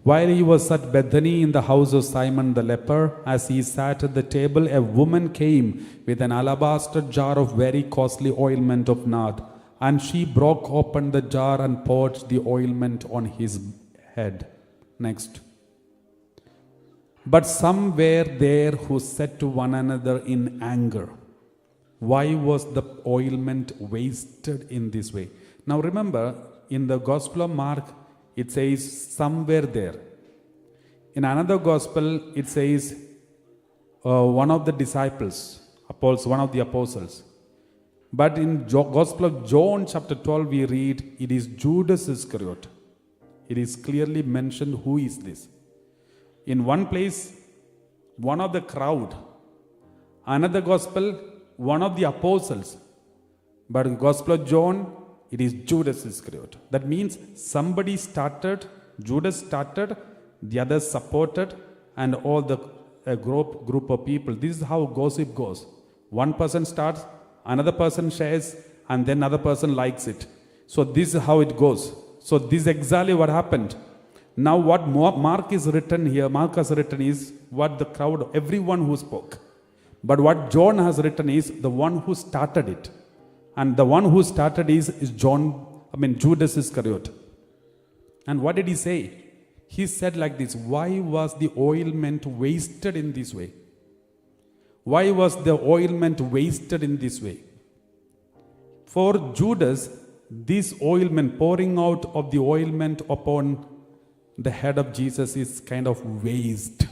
While he was at Bethany in the house of Simon the leper, as he sat at the table, a woman came with an alabaster jar of very costly ointment of nard, and she broke open the jar and poured the ointment on his head. Next. But some were there who said to one another in anger, why was the ointment wasted in this way? Now remember, in the Gospel of Mark, it says some were there. In another Gospel, it says one of the disciples, one of the apostles. But in Gospel of John chapter 12, we read, it is Judas Iscariot. It is clearly mentioned who is this. In one place, one of the crowd. Another Gospel, one of the apostles. But in Gospel of John, it is Judas Iscariot. That means somebody started, Judas started, the others supported, and all the group of people. This is how gossip goes. One person starts, another person shares, and then another person likes it. So this is how it goes. So this is exactly what happened. Now what Mark has written is what the crowd, everyone who spoke. But what John has written is the one who started it. And the one who started is Judas Iscariot. And what did he say? He said like this, why was the ointment wasted in this way? Why was the ointment wasted in this way? For Judas, this ointment, pouring out of the ointment upon the head of Jesus is kind of waste.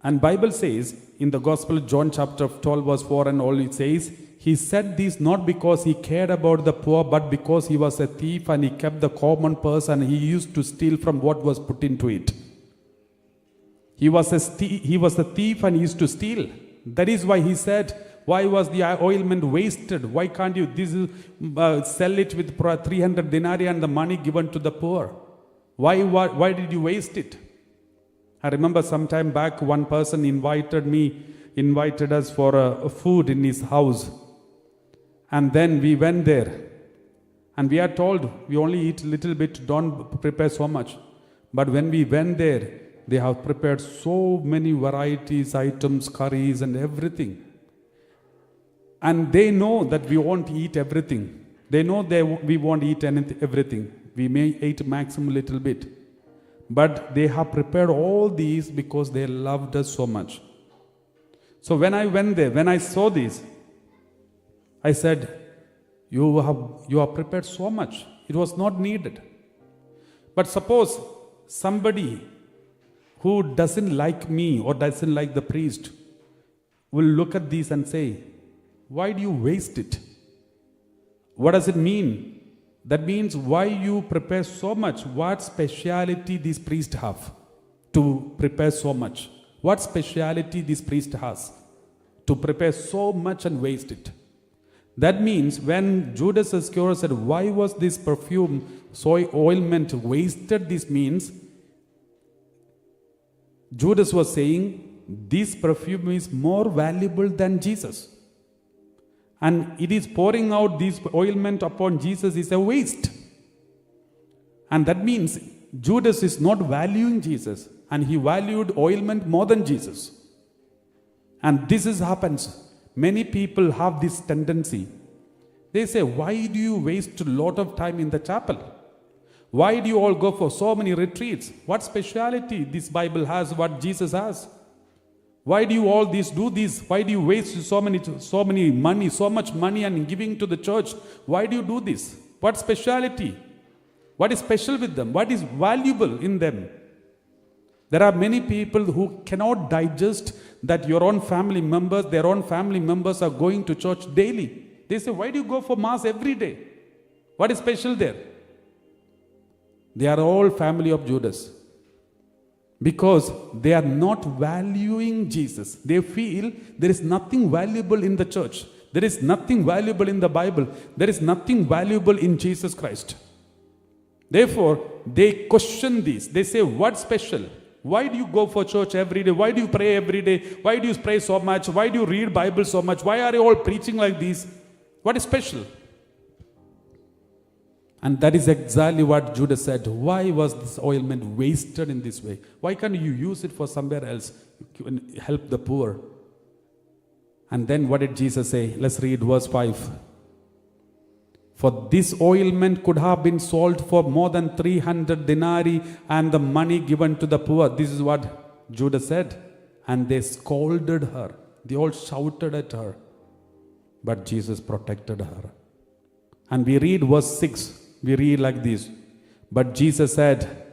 And Bible says in the Gospel of John chapter 12 verse 4 and all, it says, he said this not because he cared about the poor, but because he was a thief and he kept the common purse and he used to steal from what was put into it. He was a thief and he used to steal. That is why he said, why was the ointment wasted? Why can't you sell it with 300 denarii and the money given to the poor? Why did you waste it? I remember some time back, one person invited us for a food in his house. And then we went there. And we are told, we only eat a little bit, don't prepare so much. But when we went there, they have prepared so many varieties, items, curries and everything. And they know that we won't eat everything. They know we won't eat everything. We may eat maximum little bit. But they have prepared all these because they loved us so much. So when I went there, when I saw this, I said, you have prepared so much. It was not needed. But suppose somebody who doesn't like me or doesn't like the priest will look at this and say, why do you waste it? What does it mean? That means why you prepare so much? What speciality this priest have to prepare so much? What speciality this priest has to prepare so much and waste it? That means when Judas Iscariot said, why was this ointment wasted? This means Judas was saying, this perfume is more valuable than Jesus. And it is pouring out this ointment upon Jesus is a waste. And that means Judas is not valuing Jesus. And he valued ointment more than Jesus. And this happens. Many people have this tendency. They say, why do you waste a lot of time in the chapel? Why do you all go for so many retreats? What speciality this Bible has, what Jesus has? Why do you all do this? Why do you waste so much money and giving to the church? Why do you do this? What speciality? What is special with them? What is valuable in them? There are many people who cannot digest that their own family members are going to church daily. They say, why do you go for mass every day? What is special there? They are all family of Judas. Because they are not valuing Jesus. They feel there is nothing valuable in the church. There is nothing valuable in the Bible. There is nothing valuable in Jesus Christ. Therefore, they question this. They say, what's special? Why do you go for church every day? Why do you pray every day? Why do you pray so much? Why do you read Bible so much? Why are you all preaching like this? What is special? And that is exactly what Judas said. Why was this ointment wasted in this way? Why can't you use it for somewhere else? You can help the poor. And then what did Jesus say? Let's read verse 5. For this ointment could have been sold for more than 300 denarii and the money given to the poor. This is what Judas said. And they scolded her. They all shouted at her. But Jesus protected her. And we read verse 6. We read like this. But Jesus said,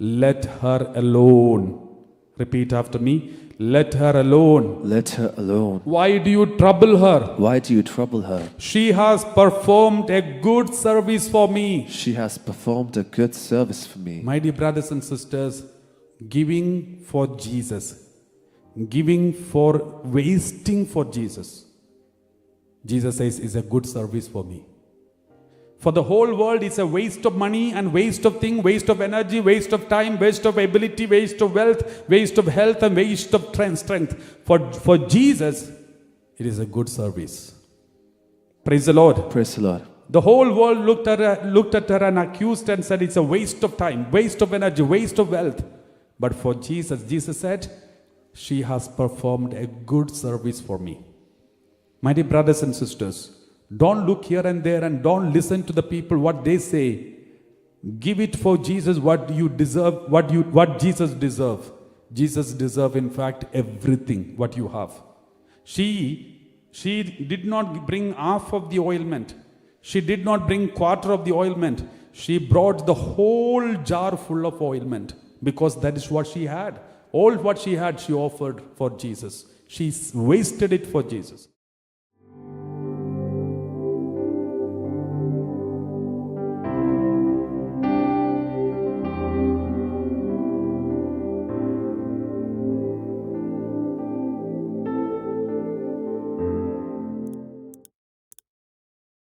let her alone. Repeat after me. Let her alone. Let her alone. Why do you trouble her? Why do you trouble her? She has performed a good service for me. She has performed a good service for me. My dear brothers and sisters, giving for Jesus, giving for wasting for Jesus, Jesus says is a good service for me. For the whole world, it's a waste of money and waste of thing, waste of energy, waste of time, waste of ability, waste of wealth, waste of health, and waste of strength. For Jesus, it is a good service. Praise the Lord. Praise the Lord. The whole world looked at her and accused and said it's a waste of time, waste of energy, waste of wealth. But for Jesus, Jesus said, she has performed a good service for me. My dear brothers and sisters, don't look here and there and don't listen to the people what they say. Give it for Jesus what you deserve, what Jesus deserves. Jesus deserves in fact everything what you have. She did not bring half of the ointment. She did not bring quarter of the ointment. She brought the whole jar full of ointment because that is what she had. All what she had she offered for Jesus. She wasted it for Jesus.